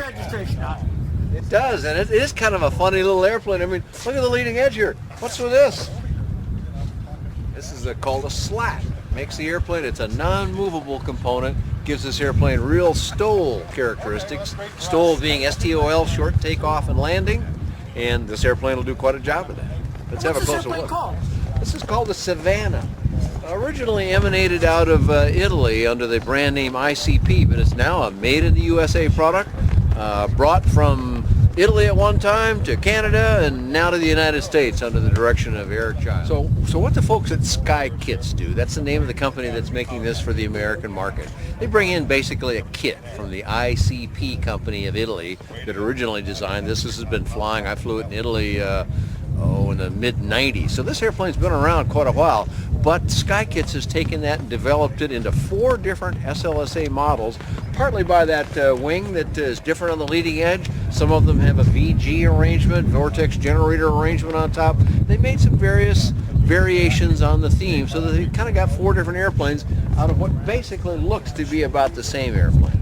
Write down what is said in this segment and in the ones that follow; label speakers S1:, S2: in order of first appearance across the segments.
S1: registration on it.
S2: It does, and it is kind of a funny little airplane. I mean, look at the leading edge here. What's with this? This is called a slat. Makes the airplane, it's a non-movable component, gives this airplane real STOL characteristics. STOL being S-T-O-L, short takeoff and landing, and this airplane will do quite a job of that. Let's have a closer look.
S1: Called?
S2: This is called the Savannah. Originally emanated out of Italy under the brand name ICP, but it's now a made in the USA product, brought from Italy at one time to Canada and now to the United States under the direction of Eric Giles. So what the folks at Skykits do, that's the name of the company that's making this for the American market. They bring in basically a kit from the ICP company of Italy that originally designed this. This has been flying. I flew it in Italy in the mid-90s. So this airplane's been around quite a while, but Skykits has taken that and developed it into 4 different SLSA models, partly by that wing that is different on the leading edge. Some of them have a VG arrangement, vortex generator arrangement on top. They made some various variations on the theme so that they kind of got 4 different airplanes out of what basically looks to be about the same airplane.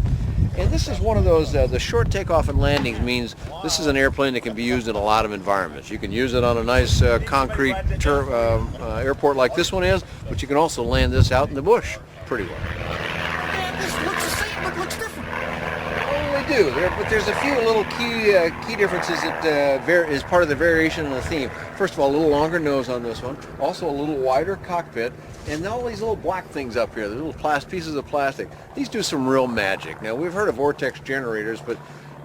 S2: And this is one of those, the short takeoff and landings means this is an airplane that can be used in a lot of environments. You can use it on a nice concrete airport like this one is, but you can also land this out in the bush pretty well.
S1: And this looks the same, but looks different.
S2: Oh, they do, but there's a few little key differences that is part of the variation in the theme. First of all, a little longer nose on this one, also a little wider cockpit, and all these little black things up here, the little pieces of plastic, these do some real magic. Now, we've heard of vortex generators, but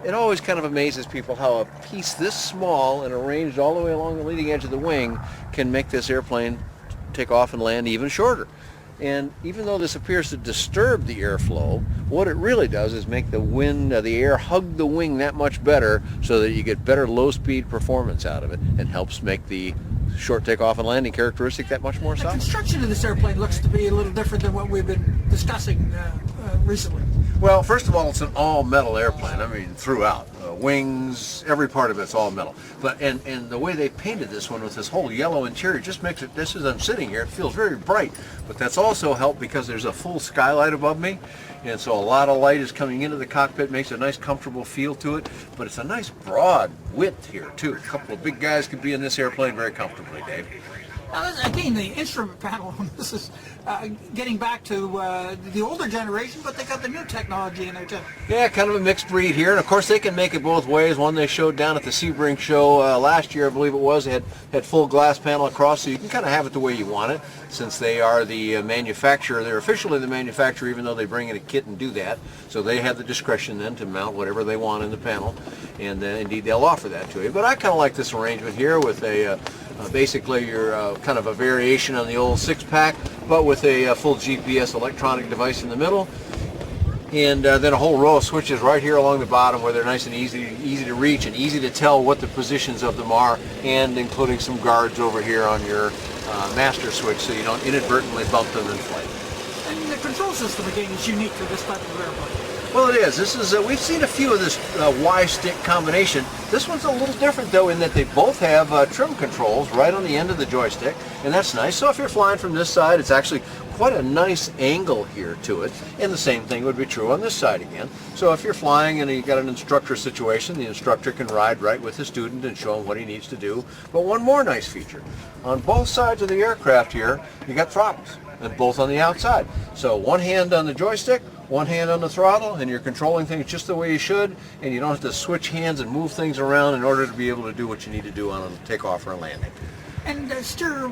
S2: it always kind of amazes people how a piece this small and arranged all the way along the leading edge of the wing can make this airplane take off and land even shorter. And even though this appears to disturb the airflow, what it really does is make the wind, the air hug the wing that much better so that you get better low-speed performance out of it and helps make the short takeoff and landing characteristic that much more solid.
S1: The construction of this airplane looks to be a little different than what we've been discussing recently.
S2: Well, first of all, it's an all-metal airplane. I mean, throughout. Wings, every part of it's all metal. But and the way they painted this one with this whole yellow interior just makes it, this as I'm sitting here, it feels very bright. But that's also helped because there's a full skylight above me. And so a lot of light is coming into the cockpit, makes a nice comfortable feel to it. But it's a nice broad width here, too. A couple of big guys could be in this airplane very comfortably, Dave.
S1: Now, again, the instrument panel, this is getting back to the older generation, but they got the new technology in there too.
S2: Yeah, kind of a mixed breed here. And of course, they can make it both ways. One they showed down at the Sebring show last year, I believe it was. They had full glass panel across, so you can kind of have it the way you want it. Since they are the manufacturer, they're officially the manufacturer, even though they bring in a kit and do that. So they have the discretion then to mount whatever they want in the panel. And indeed, they'll offer that to you. But I kind of like this arrangement here with a basically your kind of a variation on the old 6-pack, but with a full GPS electronic device in the middle, and then a whole row of switches right here along the bottom where they're nice and easy to reach and easy to tell what the positions of them are, and including some guards over here on your master switch so you don't inadvertently bump them in flight.
S1: And the control system again is unique to this type of airplane.
S2: Well, it is. This is we've seen a few of this Y-stick combination. This one's a little different, though, in that they both have trim controls right on the end of the joystick, and that's nice. So if you're flying from this side, it's actually quite a nice angle here to it, and the same thing would be true on this side again. So if you're flying and you've got an instructor situation, the instructor can ride right with the student and show him what he needs to do. But one more nice feature. On both sides of the aircraft here, you got throttles, and both on the outside. So one hand on the joystick, one hand on the throttle, and you're controlling things just the way you should, and you don't have to switch hands and move things around in order to be able to do what you need to do on a takeoff or a landing.
S1: And steer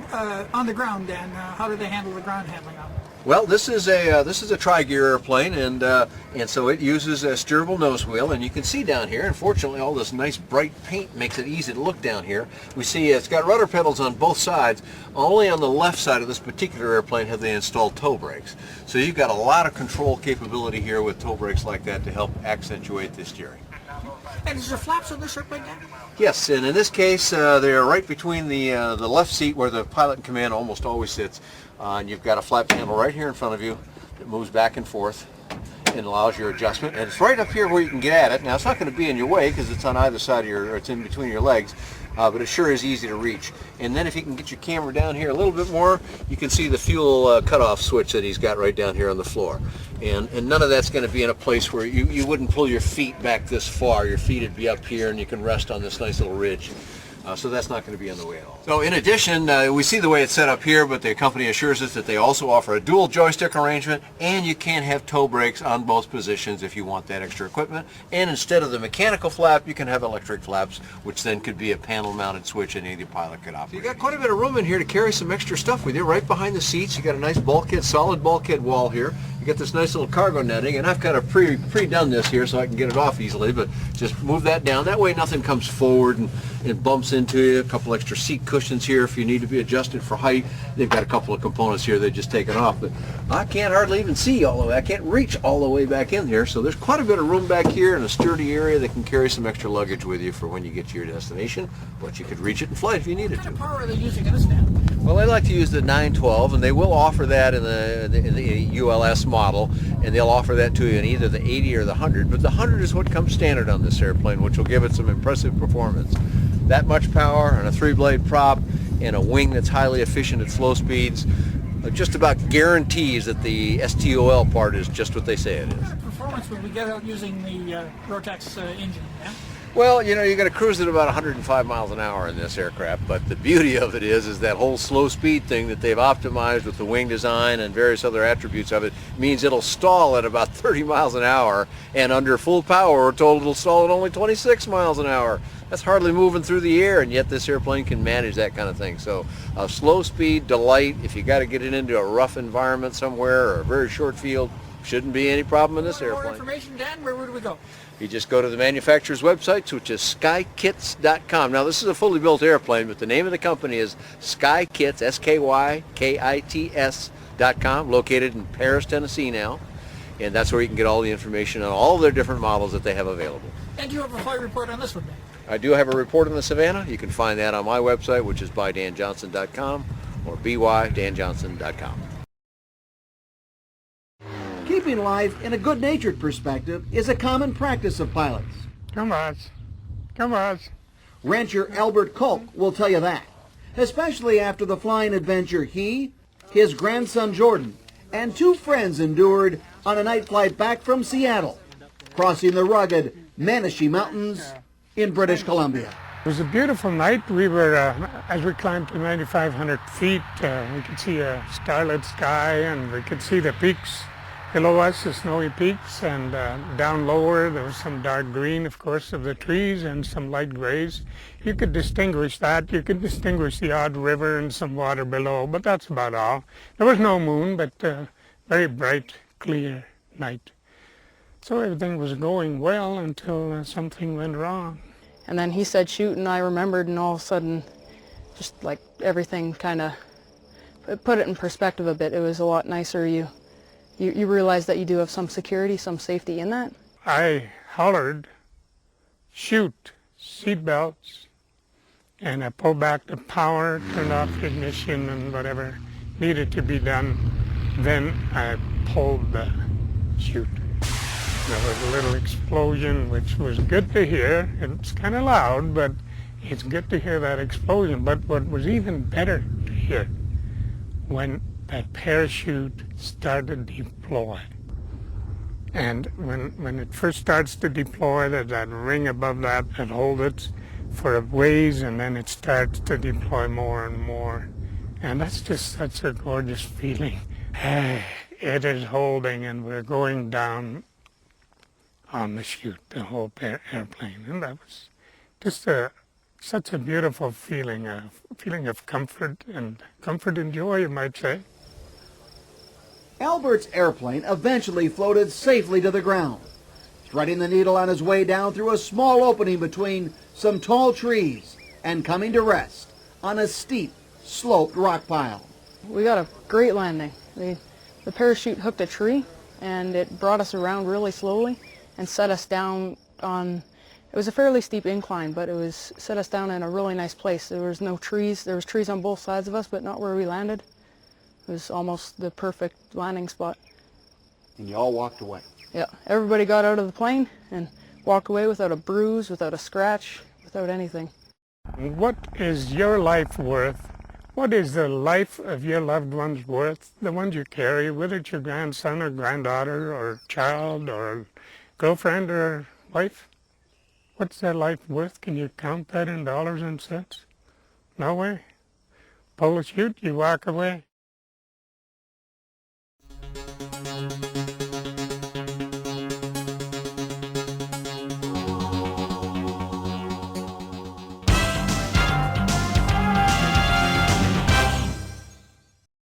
S1: on the ground, Dan. How do they handle the ground handling on it?
S2: Well, this is a tri-gear airplane, and so it uses a steerable nose wheel, and you can see down here. Unfortunately, all this nice bright paint makes it easy to look down here. We see it's got rudder pedals on both sides. Only on the left side of this particular airplane have they installed toe brakes. So you've got a lot of control capability here with toe brakes like that to help accentuate the steering.
S1: And is there flaps on this airplane, Dan?
S2: Yes, and in this case, they're right between the left seat where the pilot in command almost always sits. And you've got a flap handle right here in front of you that moves back and forth and allows your adjustment. And it's right up here where you can get at it. Now, it's not going to be in your way because it's on either side of your, or it's in between your legs. but it sure is easy to reach. And then if you can get your camera down here a little bit more, you can see the fuel cutoff switch that he's got right down here on the floor. And none of that's going to be in a place where you wouldn't pull your feet back this far. Your feet would be up here and you can rest on this nice little ridge. So that's not going to be in the way at all. So in addition, we see the way it's set up here, but the company assures us that they also offer a dual joystick arrangement, and you can have toe brakes on both positions if you want that extra equipment. And instead of the mechanical flap, you can have electric flaps, which then could be a panel-mounted switch and any pilot could operate. So you got quite a bit of room in here to carry some extra stuff with you. Right behind the seats, you got a nice bulkhead, solid bulkhead wall here. You got this nice little cargo netting, and I've kind of pre-done this here so I can get it off easily, but just move that down. That way nothing comes forward and bumps into you. A couple extra seat cushions here if you need to be adjusted for height. They've got a couple of components here they just taken off, but I can't hardly even see all the way. I can't reach all the way back in here, so there's quite a bit of room back here and a sturdy area that can carry some extra luggage with you for when you get to your destination, but you could reach it in flight if you needed to.
S1: What kind of power are they using in this now?
S2: Well, they like to use the 912, and they will offer that in the ULS model, and they'll offer that to you in either the 80 or the 100, but the 100 is what comes standard on this airplane, which will give it some impressive performance. That much power and a 3-blade prop and a wing that's highly efficient at slow speeds just about guarantees that the STOL part is just what they say it is.
S1: What kind of performance would we get out using the Rotax engine? Yeah?
S2: Well, you know, you're going to cruise at about 105 miles an hour in this aircraft, but the beauty of it is that whole slow speed thing that they've optimized with the wing design and various other attributes of it means it'll stall at about 30 miles an hour, and under full power we're told it'll stall at only 26 miles an hour. That's hardly moving through the air, and yet this airplane can manage that kind of thing. So a slow speed delight, if you got to get it into a rough environment somewhere or a very short field, shouldn't be any problem in this airplane.
S1: For more information, Dan, where would we go?
S2: You just go to the manufacturer's website, which is skykits.com. Now, this is a fully built airplane, but the name of the company is Skykits, SKYKITS.com, located in Paris, Tennessee now. And that's where you can get all the information on all their different models that they have available.
S1: And you have a flight report on this one, Dan?
S2: I do have a report on the Savannah. You can find that on my website, which is bydanjohnson.com or bydanjohnson.com.
S3: Keeping life in a good-natured perspective is a common practice of pilots.
S4: Come on. Come on.
S3: Rancher Albert Kolk will tell you that, especially after the flying adventure he, his grandson Jordan, and 2 friends endured on a night flight back from Seattle, crossing the rugged Manashee Mountains in British Columbia.
S4: It was a beautiful night. We were, as we climbed to 9,500 feet, we could see a starlit sky, and we could see the peaks below us, the snowy peaks, and down lower there was some dark green, of course, of the trees and some light grays. You could distinguish that. You could distinguish the odd river and some water below, but that's about all. There was no moon, but very bright, clear night. So everything was going well until something went wrong.
S5: And then he said shoot, and I remembered, and all of a sudden, just like everything kind of put it in perspective a bit. It was a lot nicer. You realize that you do have some security, some safety in that.
S4: I hollered, shoot, seatbelts, and I pulled back the power, turned off the ignition and whatever needed to be done. Then I pulled the chute. There was a little explosion, which was good to hear. It's kind of loud, but it's good to hear that explosion. But what was even better to hear, when that parachute started to deploy. And when it first starts to deploy, there's that ring above that holds it for a ways, and then it starts to deploy more and more. And that's just such a gorgeous feeling. It is holding, and we're going down on the chute, the whole airplane. And that was just such a beautiful feeling, a feeling of comfort and joy, you might say.
S3: Albert's airplane eventually floated safely to the ground, threading the needle on his way down through a small opening between some tall trees and coming to rest on a steep, sloped rock pile.
S5: We got a great landing. The parachute hooked a tree, and it brought us around really slowly and set us down on, it was a fairly steep incline, but set us down in a really nice place. There was no trees. There was trees on both sides of us, but not where we landed. It was almost the perfect landing spot.
S3: And you all walked away.
S5: Yeah, everybody got out of the plane and walked away without a bruise, without a scratch, without anything.
S4: What is your life worth? What is the life of your loved ones worth? The ones you carry, whether it's your grandson or granddaughter or child or girlfriend or wife? What's that life worth? Can you count that in dollars and cents? No way. Pull a chute, you walk away.